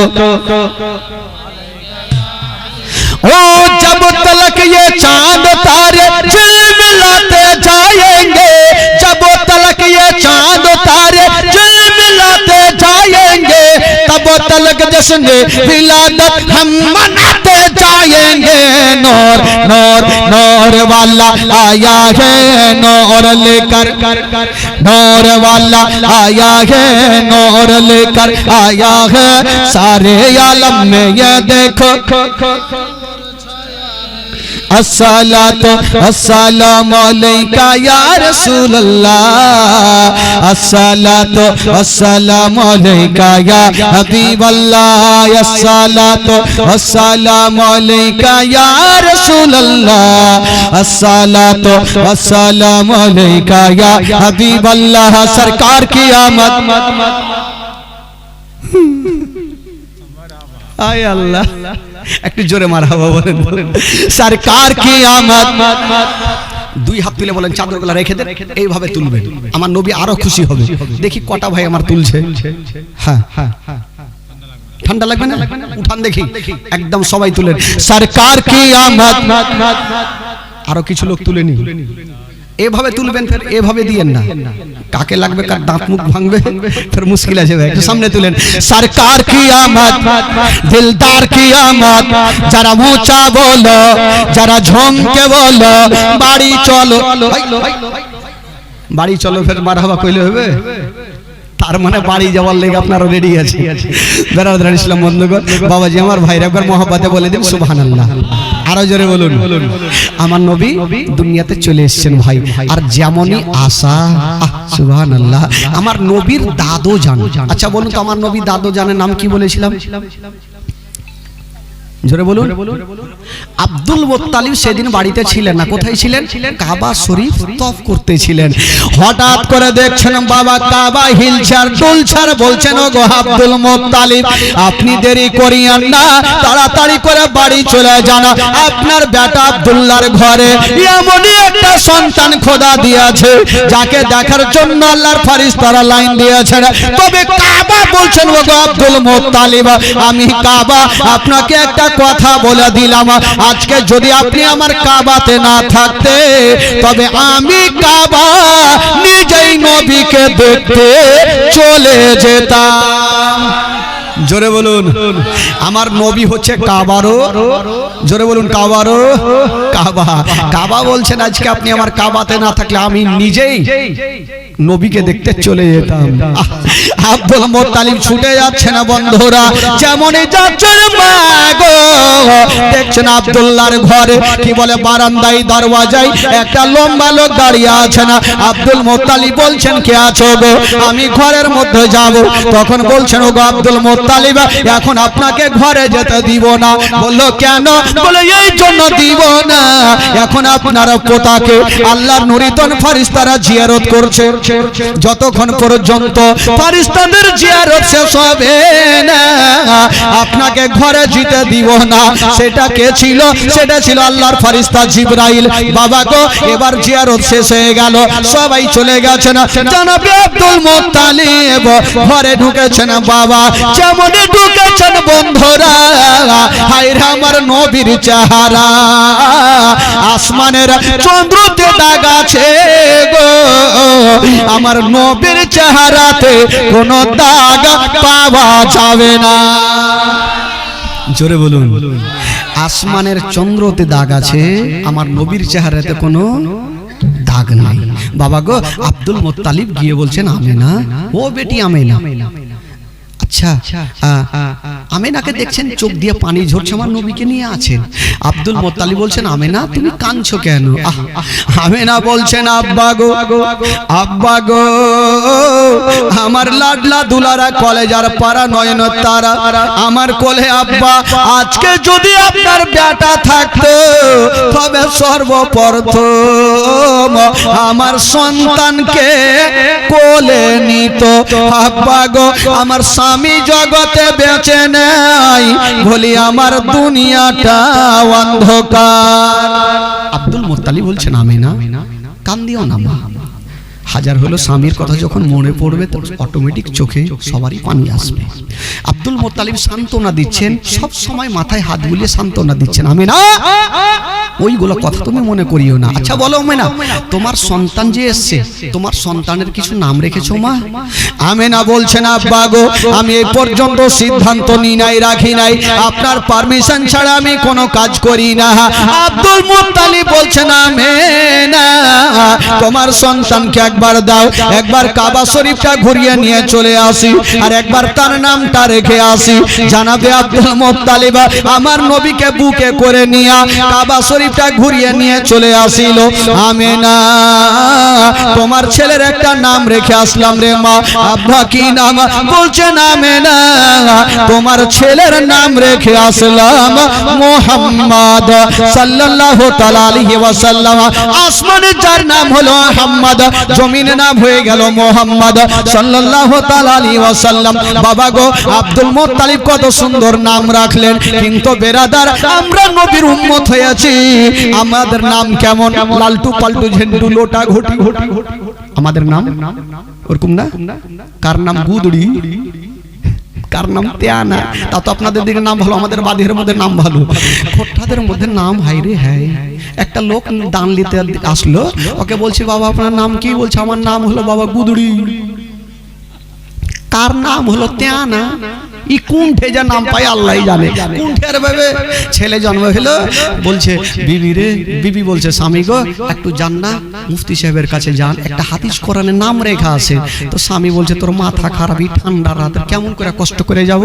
ओ जब तलक ये चांद तारे झिलमिलाते जाएंगे, जब तलक ये चांद तारे झिलमिलाते जाएंगे, तब तलक जश्न विलादत हम मनाते जाएंगे। नूर नूर नूर वाला आया है नूर लेकर, नूर वाला आया है नूर लेकर आया है, सारे आलम में ये देखो अस्सलातु वस्सलामु अलैका या रसूल अल्लाह, अस्सलातु वस्सलामु अलैका या हबीब अल्लाह, अस्सलातु वस्सलामु अलैका या रसूल अल्लाह, अस्सलातु वस्सलामु अलैका या हबीब अल्लाह। सरकार की आमद, आय अल्लाह, একটু জোরে মারহাবা বলেন, বলেন সরকার কি আমদ। দুই হাত তুলে বলেন চাদরগুলো রেখে দেন, এইভাবে তুলবেন, আমার নবী আরো খুশি হবে। দেখি কটা ভাই আমার তুলছে, হ্যাঁ হ্যাঁ ঠান্ডা লাগবে না, উঠান দেখি একদম সবাই তুলেন সরকার কি আমদ। আরো কিছু লোক তুলে নি, এভাবে তুলবেন, ফের এভাবে দিয়েন না, কাকে লাগবে কার দাঁত মুখ ভাঙবে, ফের মুশকিল আছে ভাই। একটু সামনে তুলেন সরকার কি আমদ, দিলদার কি আমদ, যারা মুচা বলো, যারা ঝমকে বলো, বাড়ি চলো, বাড়ি চলো, ফের মারহাবা কইলে হবে। তার মানে বাড়ি যাওয়ার লেগে আপনারা রেডি আছে। বেরাদার ইসলাম বন্ধুগণ, বাবাজি আমার ভাইরা একবার মহব্বতে বলে দিন সুবহানাল্লাহ, আরো জোরে বলুন। আমার নবী দুনিয়াতে চলে এসেছেন ভাই, আর যেমনই আশা, সুবহানাল্লাহ। আমার নবীর দাদু জান, আচ্ছা বলুন তো আমার নবী দাদু জানের নাম কি বলেছিলাম? জোরে বলুন। আব্দুল মুত্তালিব সেদিন বাড়িতে ছিলেন না, কোথায় ছিলেন? কাবা শরীফ তওয়াফ করতেছিলেন। হঠাৎ করে দেখছেন বাবা কাবা হিলছার দুলছার, বলছেন ও গো আব্দুল মুত্তালিব আপনি দেরি করিয়েন না, তাড়াতাড়ি করে বাড়ি চলে যান, আপনার বেটা আব্দুল্লাহর ঘরে এমনই একটা সন্তান খোদা দিয়েছে যাকে দেখার জন্য আল্লাহর ফেরেশতারা লাইন দিয়েছেন। তবে কাবা বলছেন ও গো আব্দুল মুত্তালিব আমি কাবা আপনাকে একটা কথা বলে দিলাম, আজকে যদি আপনি আমার কাবাতে না থাকতে তবে আমি কাবা নিজেই নবীকে দেখতে চলে যেতাম। জোরে বলুন, আমার নবী হচ্ছে কাবারও, জোরে বলুন কাবারও কাবা। কাবা বলছেন আজকে আপনি আমার কাবাতে না থাকলে আমি নিজেই নবীকে দেখতে চলে যেতাম। আব্দুল মুত্তালিব ছুটে যাচ্ছে না বন্ধুরা, যেমনই যাচ্ছেন মা গো দেখছেন আব্দুল্লাহর ঘরে কি বলে বারান্দায় দরওয়াজায় একটা লম্বা লোক দাঁড়িয়ে আছে না। আব্দুল মুত্তালিব বলছেন কে আছো গো? আমি ঘরের মধ্যে যাব। তখন বলছেন ও গো আব্দুল মুত্তালিব এখন আপনাকে ঘরে যেতে দিব না। বলল কেন? বলে এই জন্য দিব না, এখন আপনার পোতাকে আল্লাহর নুরিতন ফেরেশতারা জিয়ারত করছে, যতক্ষণ পর্যন্ত ফেরেশতাদের জিয়ারত শেষ হবে না আপনাকে ঘরে যেতে দিব না। সেটা কে ছিল? সেটা ছিল আল্লাহর ফেরেশতা জিবরাইল। বাবা গো এবার জিয়ারত শেষ হয়ে গেল, সবাই চলে গেছেন, জনাবে আব্দুল মুত্তালিব ঘরে ঢুকেছেন। বাবা যেমনই ঢুকেছেন বন্ধুরা, হায়রে আমার নবীর চেহারা আসমানের চন্দ্রতে দাগ আছে গো, আমার নবীর চেহারাতে কোনো দাগ পাওয়া যাবে না। জোরে বলুন, আসমানের চন্দ্রতে দাগ আছে, আমার নবীর চেহারাতে কোনো দাগ নাই। বাবা গো আব্দুল মুত্তালিব গিয়ে বলছেন আমেনা, ও বেটি আমেনা। আচ্ছা আমেনাকে দেখছেন চোখ দিয়ে পানি ঝরছে, আমার নবীকে নিয়ে আছেন। আব্দুল মুত্তালিব বলছেন আমেনা তুমি কাঁদছো কেন? আমেনা বলছেন আব্বা গো, আব্বা গো আমার লাডলা দুলারা কলেজার পাড়া নয়ন তারা আমার কোলে। আব্বা আজকে যদি আপনার বেটা থাকতো তবে সর্বপ্রথম আমার সন্তানকে কোলে নিত। আব্বা গো আমার স্বামী জগতে বেঁচে নাই, বলি আমার দুনিয়াটা অন্ধকার। আব্দুল মুত্তালিব বলছেন আমেনা কান্দিও না মা, হাজার হলো স্বামীর কথা যখন মনে পড়বে তো অটোমেটিক চোখে সবারই পানি আসবে। আব্দুল মুত্তালিব সান্ত্বনা দিচ্ছেন, সব সময় মাথায় হাত বুলিয়ে সান্ত্বনা দিচ্ছেন আমেনা ওইগুলো কথা তুমি মনে করিও না। আচ্ছা বলো আমেনা তোমার সন্তান যে এসছে তোমার সন্তানের কিছু নাম রেখেছো মা? আমেনা বলছেন আব্বা গো আমি এই পর্যন্ত সিদ্ধান্ত নি নাই, রাখি নাই, আপনার পারমিশন ছাড়া আমি কোনো কাজ করি না। আব্দুল মুত্তালিব বলছেন আমেনা তোমার সন্তানকে একবার দাও, একবার কাবা শরীফটা ঘুরিয়ে নিয়ে চলে আসি আর একবার তার নামটা রেখে আসি। জানাবে আব্দুল মুত্তালিব আমার নবীকে বুকে করে নিয়ে কাবা শরীফটা ঘুরিয়ে নিয়ে চলে আসিল। আমেনা তোমার ছেলের একটা নাম রেখে আসলাম রে মা। আব্বা কি নাম? বলছেন আমেনা তোমার ছেলের নাম রেখে আসলাম মুহাম্মদ সাল্লাল্লাহু তাআলা আলাইহি ওয়াসাল্লাম। আসমানে যার নাম হলো মুহাম্মদ, জমিনে নাম হয়ে গেল মুহাম্মদ সাল্লাল্লাহু তাআলা আলাইহি ওয়াসাল্লাম। বাবা গো আব্দুল মুত্তালিব কত সুন্দর নাম রাখলেন, কিন্তু বেরাদার আমরা নবীর উম্মত হয়েছি, আমাদের নাম কেমন লালটু পাল্টু ঝেন্ডু লোটা ঘটি ঘটি, আমাদের নাম ওরকম না। কার নাম গুদড়ি, কার নাম তেয়ানা। তা তো আপনাদের দিকে নাম ভালো, আমাদের বাদিহের মধ্যে নাম ভালো, খোট্টাদের মধ্যে নাম হাই রে হাই। একটা লোক দান নিতে আসলো, ওকে বলছি বাবা আপনার নাম কি? বলছে আমার নাম হলো বাবা গুদড়ি। কার নাম হলো তেয়ানা। ই কোন ভেজা নাম পাই আল্লাহ জানে। কোন ঠের ভাবে ছেলে জন্ম হলো, বলছে বিবি রে, বিবি বলছে স্বামী গো একটু যান না মুফতি সাহেবের কাছে যান, একটা হাদিস কোরআনে নাম রেখা আছে। তো স্বামী বলছে তোর মাথা খারাপ, ঠান্ডা রাতে কেমন করে কষ্ট করে যাব,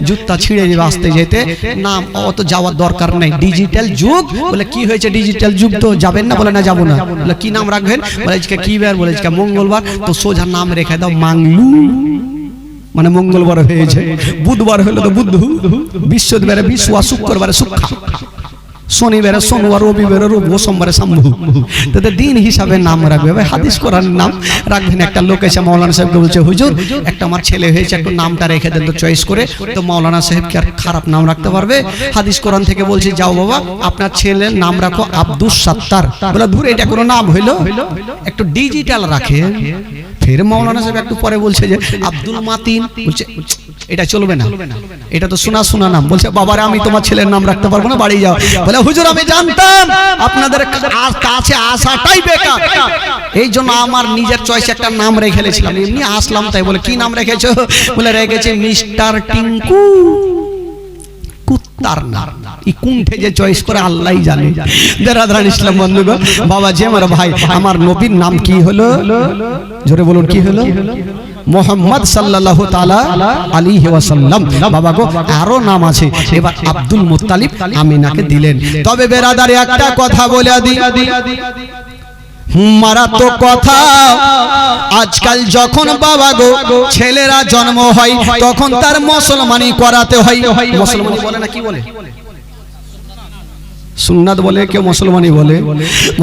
জুতা ছিঁড়ে যাবে আসতে যেতে, নাম অত যাওয়ার দরকার নেই, ডিজিটাল যুগ। বলে কি হয়েছে ডিজিটাল যুগ তো যাবেন না? বলে না যাবো না। বলে কি নাম রাখবেন? বলে আজকে কি বার? বলে আজকে মঙ্গলবার। তো সোজা নাম রেখে দাও মাংলু, মানে মঙ্গলবার হয়েছে, বুধবার হলো তো বুদ্ধ, বৃহস্পতিবারে বিশ্ব, শুক্রবারে সুখা, শনিবারে সোনু, আর রবিবারে রবি, সোমবারে শম্ভু। তাদের দিন হিসাবে নাম রাখবে। ভাই হাদিস কোরআন নাম রাখবেন। একটা লোক এসে মাওলানা সাহেবকে বলছে হুজুর একটা আমার ছেলে হয়েছে, একটু নামটা রেখে দেন তো চয়েস করে। তো মাওলানা সাহেব কি আর খারাপ নাম রাখতে পারবে? হাদিস কোরআন থেকে বলছে যাও বাবা আপনার ছেলের নাম রাখো আব্দুস সাত্তার। বলে ধুর এটা কোনো নাম হইলো, একটু ডিজিটাল রাখে। ফের মাওলানা সাহেব একটু পরে বলছে যে আব্দুল মাতিন, বলছে এটা চলবে না, এটা তো শোনা শোনা নাম। বলছে বাবারে আমি তোমার ছেলের নাম রাখতে পারবো না, বাড়ি যাও। বলে হুজুর আমি জানতাম আপনাদের কাছে আসাটাই বেকার, এই জন্য আমার নিজের চয়েসে একটা নাম রেখে রেখেছিলাম, এমনি আসলাম তাই। বলে কি নাম রেখেছো? বলে রেখেছে মিস্টার টিঙ্কু। কুত্তার নাম, এই কোনটা যে চয়েস করে আল্লাহই জানে। বেরাদারান ইসলাম বন্ধুগণ, বাবাজি আমার ভাই, আমার নবীর নাম কি হলো? জোরে বলুন কি হলো? মোহাম্মদ সাল্লাল্লাহু তাআলা আলাইহি ওয়াসাল্লাম। বাবা গো আরো নাম আছে। এবার আব্দুল মুত্তালিব আমিনাকে দিলেন। তবে বেরাদার একটা কথা বলে দিই, মারাত্মক কথা, আজকাল যখন বাবা গো ছেলেরা জন্ম হয় তখন তার মুসলমানি করাতে হয়। মুসলমানি বলে না কি বলে? সুন্নাত বলে, কেউ মুসলমানি বলে।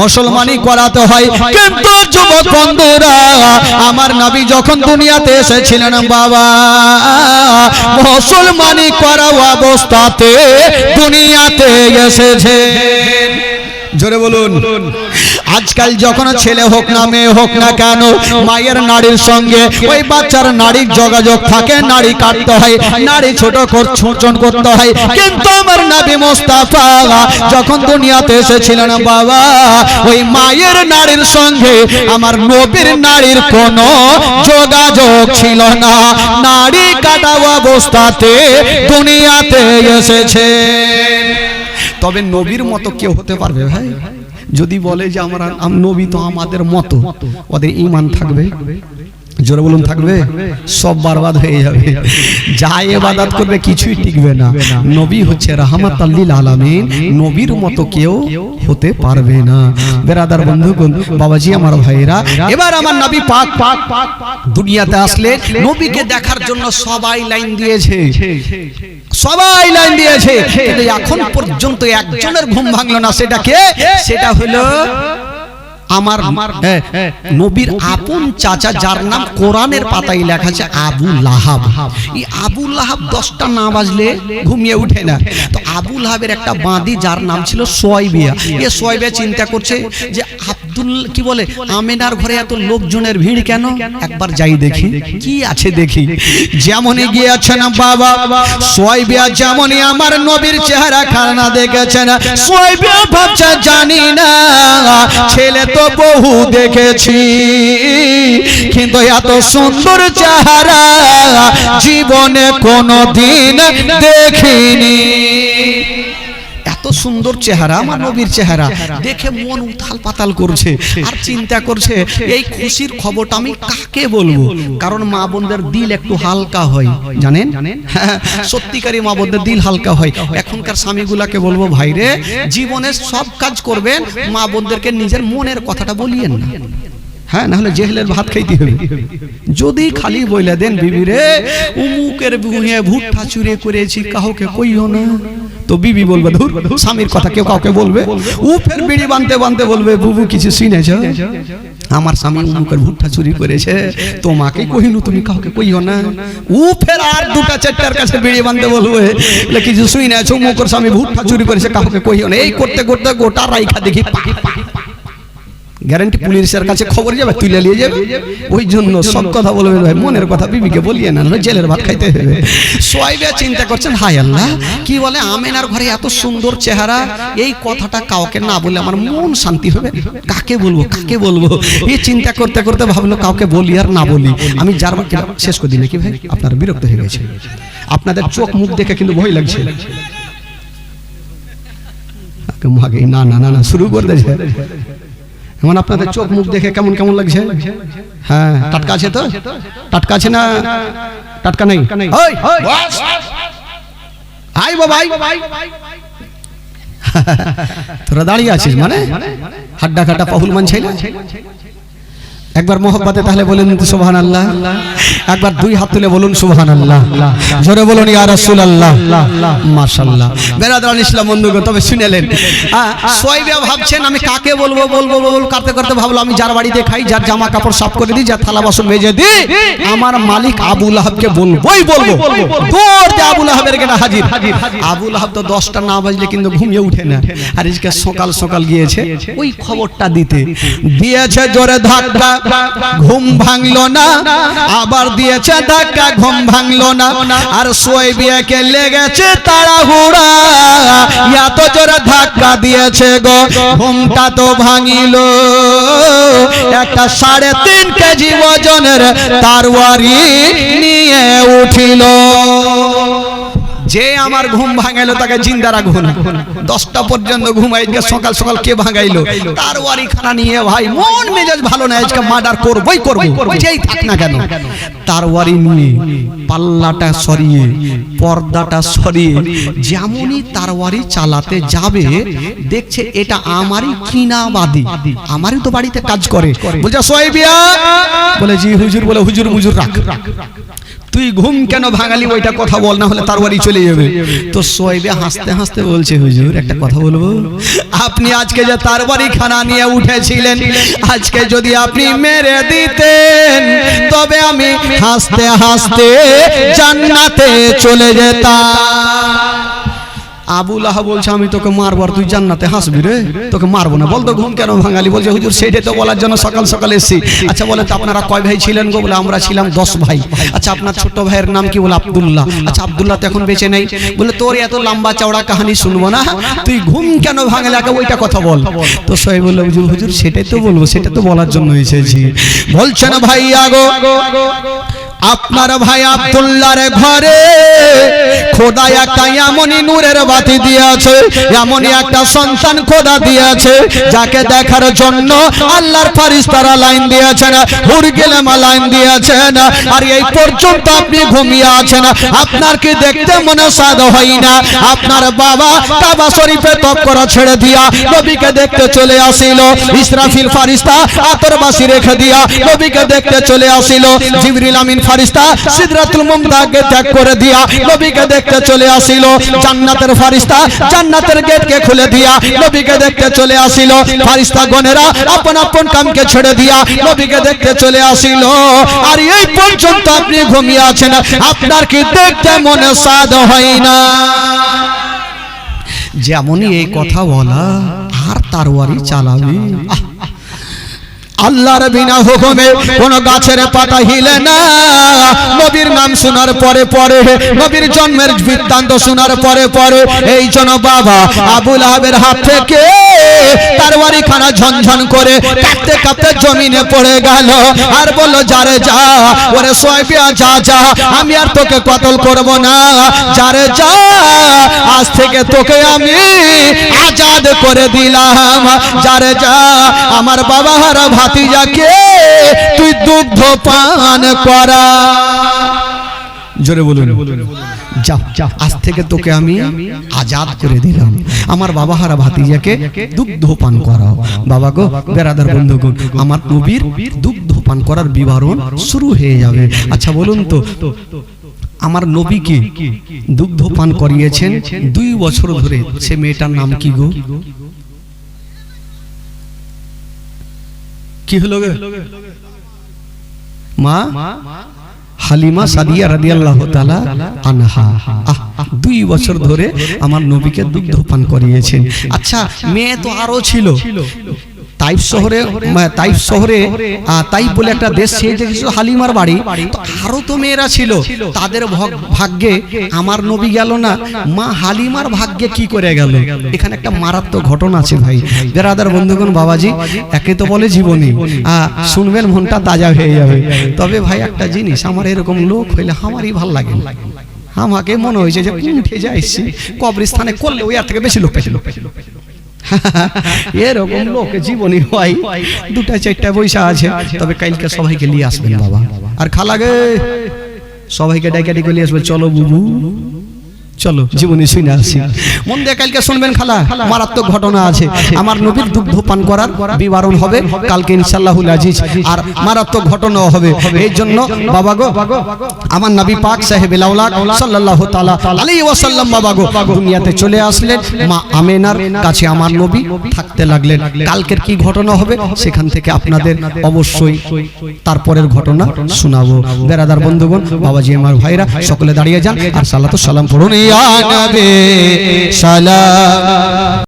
মুসলমানি করাতে হয়। কিন্তু যুবক বন্ধুরা, আমার নবী যখন দুনিয়াতে এসেছিলেন বাবা, মুসলমানি করা অবস্থাতে দুনিয়াতে এসেছে। জোরে বলুন। আজকাল যখন ছেলে হোক না মেয়ে হোক না কেন, মায়ের নারীর সঙ্গে ওই বাচ্চার নারীর যোগাযোগ থাকে, নারী কাটতে হয়, নারী ছোট ছোটন করতে হয়। কিন্তু আমার নবী মুস্তাফা যখন দুনিয়াতে এসেছিলেন বাবা, ওই মায়ের নারীর সঙ্গে আমার নবীর নারীর কোনো যোগাযোগ ছিল না, নারী কাটা অবস্থাতে দুনিয়াতে এসেছে। তবে নবীর মতো কেউ হতে পারবে ভাই? যদি বলে যে আমরা নবী তো আমাদের মতো, ওদের ঈমান থাকবে? জোরে বলুন থাকবে? সব বরবাদ হয়ে যাবে, যা ইবাদত করবে কিছুই টিকবে না। নবী হচ্ছে রাহমাতাল লিল আলামিন, নবীর মতো কেউ হতে পারবে না। বেরাদার বন্ধুগণ, বাবাজি আমার ভাইরা, এবার আমার নবী পাক দুনিয়াতে আসলে নবীকে দেখার জন্য সবাই লাইন দিয়েছে, সবাই লাইন দিয়েছে, কিন্তু এখন পর্যন্ত একজনের ঘুম ভাঙলো না। সেটা কে? সেটা হলো আমার নবীর আপন চাচা, যার নাম কোরআনের পাতায় লেখা আছে আবু লাহাব। এই আবু লাহাব 10টা না বাজলে ঘুমিয়ে উঠে না। তো আবু লাহাবের একটা বাঁদি যার নাম ছিল সোয়াইবিয়া। এ সোয়াইবিয়া চিন্তা করছে যে আব্দুল কি বলে আমেনার ঘরে এত লোকজনের ভিড় কেন, একবার যাই দেখি কি আছে দেখি। যেমনই গিয়েছেন বাবা সোয়াইবিয়া, যেমনই আমার নবীর চেহারা খানা দেখেছেন, সোয়াইবিয়া ভাবছে জানি না ছেলে তো বহু দেখেছি, কিন্তু এত সুন্দর চেহারা জীবনে কোনোদিন দেখিনি। এত সুন্দর চেহারা, আমার নবীর চেহারা দেখে মন উথাল পাতাল করছে, আর চিন্তা করছে এই খুশির খবরটা আমি কাকে বলবো। কারণ মা বোনদের দিল একটু হালকা হয়, জানেন, সত্যিকারী মা বোনদের দিল হালকা হয়। এখনকার স্বামীগুলাকে বলবো ভাইরে, জীবনে সব কাজ করবেন, মা বোনদেরকে নিজের মনের কথাটা বলিয়েন না, হ্যাঁ, না হলে জেহেলের ভাত খাইতে হবে। যদি খালি বইলে দেন বিবি রে উমুকের বুহে ভুট্টা চুরে করেছি, কাউকে কইও না, তো বিবি বলবে ধুর, স্বামীর কথা কেউ কাউকে বলবে, ও ফের বিড়ি বানতে বানতে বলবে বুবু কিছু শুনেছ, আমার স্বামী উমুকের ভুট্টা চুরি করেছে, তোমাকে কহিনু, তুমি কাউকে কইও না। ও ফের আর 2টা-4টার কাছে বিড়ি বানতে বলবে কিছু শুনেছ, উমুকের স্বামী ভুট্টা চুরি করেছে, কাউকে কইও না। এই করতে করতে গোটা রাইখা দেখি গ্যারান্টি পুলিশের কাছে খবর যাবে, তুলে নিয়ে যাবে। ওই জন্য সব কথা বলবেন ভাই, মনের কথা বিবিকে বলিয়ে না, জেলের ভাত খাইতে হবে। সোয়াইবিয়া চিন্তা করছেন, হাই আল্লাহ, কি বলে আমেনার ঘরে এত সুন্দর চেহারা, এই কথাটা কাউকে না বলে আমার মন শান্তি হবে, কাকে বলবো কাকে বলবো। এই চিন্তা করতে করতে ভাবলো কাউকে বলি আর না বলি, আমি যার শেষ করে দিই নাকি ভাই? আপনারা বিরক্ত হয়ে গেছে, আপনাদের চোখ মুখ দেখে কিন্তু ভয় লাগছে। না না না না শুরু করে দিয়েছে, এমন আপনাদের চোখ মুখ দেখে কেমন কেমন লাগছে? হ্যাঁ, টাটকা আছে তো? টাটকা আছে না? টাটকা নেই? আই বাবা, তোরা দাঁড়িয়ে আছিস মানে হাড্ডা কাটা পাহুল মান ছিল। একবার মোহব্বতে তাহলে বলেন সুবহানাল্লাহ, একবার 2 হাত তুলে বলুন সুবহানাল্লাহ, জোরে বলুন ইয়া রাসূলুল্লাহ, মাশাআল্লাহ। বেরাদারান ইসলাম বন্ধুগণ, তবে শুনেলেন সোয়াইবিয়া ভাবছেন আমি কাকে বলবো বলবো করতে করতে ভাবলো আমি যার বাড়িতে খাই, যার জামা কাপড় সাফ করে দিই, যার থালা বাসন মেজে দিই, আমার মালিক আবু লাহাবকে বলবোই বলবো। দৌড় দিয়ে আবু লাহাবের কাছে হাজির। আবু লাহাব তো 10টা না বাজলে কিন্তু ঘুমিয়ে উঠে না, আর আজকে সকাল সকাল গিয়েছে ওই খবরটা দিতে, দিয়েছে জোরে ধাক্কা, ঘুম ভাঙলো না, আবার দিয়েছে ধাক্কা, ঘুম ভাঙলো না। আর সোয়েবিয়াকে লেগেছে তাড়াহুড়া, এত জোরে ধাক্কা দিয়েছে গো, ঘুমটা তো ভাঙিল। একটা 3.5 কেজি ওজনের তরবারি নিয়ে উঠিল। যে আমার ঘুম ভাঙাইলো তাকে জিন্দা রাখবো না, 10টা পর্যন্ত ঘুমাই, সকাল সকাল কে ভাঙাইলো? তরবারি খানা নিয়ে ভাই মন মেজাজ ভালো না, আজকে মার্ডার করবই করব, যেই থাক না কেন। তরবারি নিয়ে পাল্লাটা সরিয়ে পর্দাটা সরিয়ে যেমনই তরবারি চালাতে যাবে, দেখছে এটা আমারই কিনাবাদী, আমারই তো বাড়িতে কাজ করে। বলছে সোয়েবিয়া, বলে জি হুজুর। বলে হুজুর মুজুর রাখ, তুই ঘুম কেন ভাঙালি ওইটা কথা বল, না হলে তরবারি চলে যাবে। তো সোয়েবে হাসতে হাসতে বলছে হুজুর একটা কথা বলবো, আপনি আজকে যে তরবারি খানা নিয়ে উঠেছিলেন, আজকে যদি আপনি মেরে দিতেন তবে আমি হাসতে হাসতে জান্নাতে চলে যেতাম। আবু লাহাব বলছে আমি তোকে মারবো আর তুই জান্নাতে হাসবি রে, তোকে মারবো না। বলতো ঘুম কেন ভাঙালি? বলছে হুজুর সেটাই তো বলার জন্য সকাল সকাল এসেছি। আচ্ছা বলে তো আপনারা কয় ভাই ছিলেন গো? বলে আমরা ছিলাম 10 ভাই। আচ্ছা আপনার ছোট ভাইয়ের নাম কি? বলে আব্দুল্লাহ। আচ্ছা আব্দুল্লাহ তো এখন বেঁচে নেই। বলে তোর এত লম্বা চওড়া কাহিনী শুনবো না, তুই ঘুম কেন ভাঙালি আগে ওইটা কথা বল। তো সোহেব বলল হুজুর সেটাই তো বলবো, সেটা তো বলার জন্য এসেছি। বলছেন ভাইয়া গো, আপনার ভাই আব্দুল্লাহর ঘরে খোদা একটা এমনই নূরের বাতি দিয়েছে, এমনই একটা সন্তান খোদা দিয়েছে, যাকে দেখার জন্য আল্লাহর ফেরেশতারা লাইন দিয়েছেন, হুর গেলেমা লাইন দিয়েছেন। আর এই পর্যন্ত আপনি ঘুমিয়ে আছেন, আপনার কি দেখতে মনে সাদ হয় না? আপনার বাবা কাবা শরীফে তকরা ছেড়ে দিয়া নবীকে দেখতে চলে আসিল, ইসরাফিল ফেরেশতা আতরবাসী রেখে দিয়া নবীকে দেখতে চলে আসিল, জিবরিল আমিন ফেরেশতা সিদরাতুল মুনতাহাকে ত্যাগ করে দিয়া নবীকে দেখতে চলে আসিল, জান্নাতের ফেরেশতা জান্নাতের গেটকে খুলে দিয়া নবীকে দেখতে চলে আসিল, ফেরেশতা গণেরা আপন আপন কামকে ছেড়ে দিয়া নবীকে দেখতে চলে আসিল। আর এই পর্যন্ত আপনি ঘুমিয়ে আছেন, আপনার কি দেখতে মনে সাদ হয় না? যেমনই এই কথা বলা আর তরবারি চালাবে। আল্লাহর বিনা হুকুমে কোন গাছের পাতা হিলে না। নবীর নাম শোনার পরে পরে, নবীর জন্মের বৃত্তান্ত শোনার পরে পরে এই জন্য বাবা আবু লাহাবের হাত থেকে তরবারি খানা ঝনঝন করে কাঁপতে কাঁপতে জমিনে পড়ে গেল। আর বলল যারে যা, ওরে সোয়েবিয়া যা যা, আমি আর তোকে কতল করব না, যারে যা, আজ থেকে তোকে আমি আজাদ করে দিলাম, যারে যা, আমার বাবা হারা ভাতিজাকে তুই দুগ্ধ পান করা। জোরে বলুন, যাও যাও, আজ থেকে তোকে আমি আজাদ করে দিলাম, আমার বাবা হারা ভাতিজাকে দুগ্ধ পান করাও। বাবা গো, বেরাদার বন্ধুগণ, আমার নবীর দুগ্ধ পান করার বিবরণ শুরু হয়ে যাবে। আচ্ছা বলুন তো, আমার নবীকে দুগ্ধ পান করিয়েছেন 2 বছর ধরে, সে মেয়েটার নাম কি গো? কি হলো গে? মা হালিমা সাদিয়া রাদিয়াল্লাহু তাআলা আনহা 2 বছর ধরে আমার নবীকে দুগ্ধ পান করিয়েছেন। আচ্ছা মেয়ে তো আরো ছিল, তাইফ শহরে তাইফ বলে একটা দেশ, সেই দেশে হালিমার বাড়ি, তো আরো তো মেয়েরা ছিল, তাদের ভাগ্যে আমার নবী গেল না, মা হালিমার ভাগ্যে কি করে গেল? এখানে একটা মারাত্মক ঘটনা আছে ভাই, বেরাদার বন্ধুগণ, বাবাজি, একে তো বলে জীবনী, শুনবেন মনটা তাজা হয়ে যাবে। তবে ভাই একটা জিনিস, আমার এরকম লোক হইলে আমারই ভাল লাগে। আমাকে মনে হয়েছে যে উঠে যাইছি কবরস্থানে করলে ওই আর থেকে বেশি লোক পেছিল। এরকম লোক জীবনী হয়, 2-4টা পয়সা আছে। তবে কালকে সবাইকে নিয়ে আসবেন বাবা, আর খালাগে সবাইকে ডাইকা ডেকে নিয়ে আসবেন, চলো বুবু চলো জীবনী শুনে আসি। মন দিয়ে কালকে শুনবেন খালা, মারাত্মক ঘটনা আছে, আমার নবীর দুগ্ধ পান করার বিবরণ হবে কালকে ইনশাআল্লাহুল আজিজ, আর মারাত্মক ঘটনা হবে। এই জন্য বাবা গো, আমার নবী পাক সাহেবে লাউলাক সাল্লাল্লাহু তাআলা আলাইহি ওয়াসাল্লাম বাবা গো দুনিয়াতে চলে আসলেন, মা আমেনার কাছে আমার নবী থাকতে লাগলেন। কালকের কি ঘটনা হবে সেখান থেকে আপনাদের অবশ্যই তারপরের ঘটনা শোনাবো। বেরাদার বন্ধুগণ, বাবাজি, আমার ভাইরা, সকলে দাঁড়িয়ে যান আর সালাতু সালাম পড়ুন। ইয়া নবী সালাম।